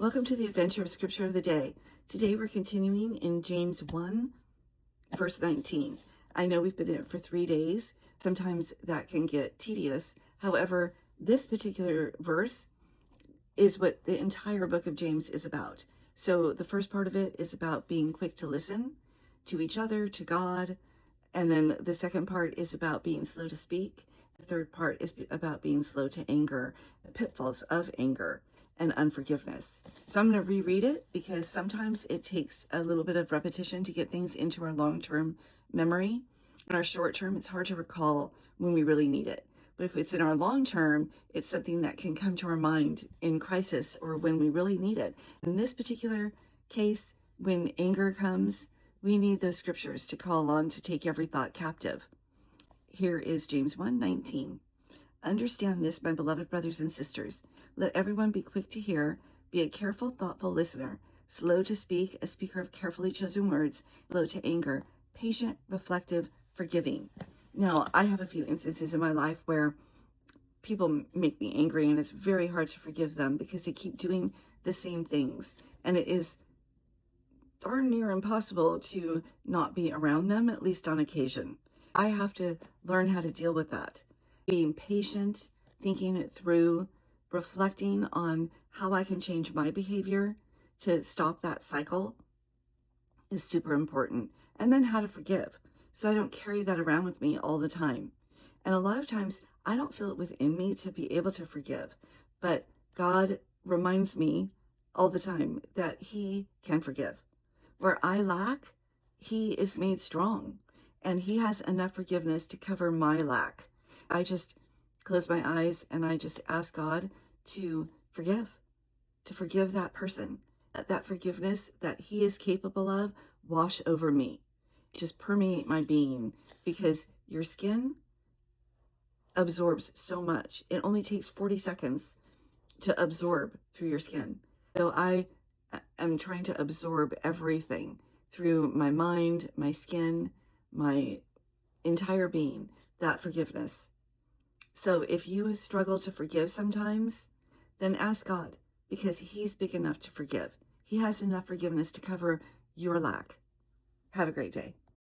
Welcome to the Adventure of Scripture of the Day. Today we're continuing in James 1, verse 19. I know we've been in it for 3 days. Sometimes that can get tedious. However, this particular verse is what the entire book of James is about. So the first part of it is about being quick to listen to each other, to God. And then the second part is about being slow to speak. The third part is about being slow to anger, the pitfalls of anger and unforgiveness. So I'm going to reread it because sometimes it takes a little bit of repetition to get things into our long-term memory. In our short term, it's hard to recall when we really need it. But if it's in our long term, it's something that can come to our mind in crisis or when we really need it. In this particular case, when anger comes, we need those scriptures to call on to take every thought captive. Here is James 1:19. Understand this, my beloved brothers and sisters. Let everyone be quick to hear, be a careful, thoughtful listener, slow to speak, a speaker of carefully chosen words, slow to anger, patient, reflective, forgiving. Now, I have a few instances in my life where people make me angry and it's very hard to forgive them because they keep doing the same things. And it is darn near impossible to not be around them, at least on occasion. I have to learn how to deal with that. Being patient, thinking it through, reflecting on how I can change my behavior to stop that cycle is super important. And then how to forgive, so I don't carry that around with me all the time. And a lot of times I don't feel it within me to be able to forgive, but God reminds me all the time that He can forgive. Where I lack, He is made strong, and He has enough forgiveness to cover my lack. I just close my eyes and I just ask God to forgive that person, that forgiveness that He is capable of wash over me, just permeate my being, because your skin absorbs so much. It only takes 40 seconds to absorb through your skin. So I am trying to absorb everything through my mind, my skin, my entire being, that forgiveness. So if you struggle to forgive sometimes, then ask God, because He's big enough to forgive. He has enough forgiveness to cover your lack. Have a great day.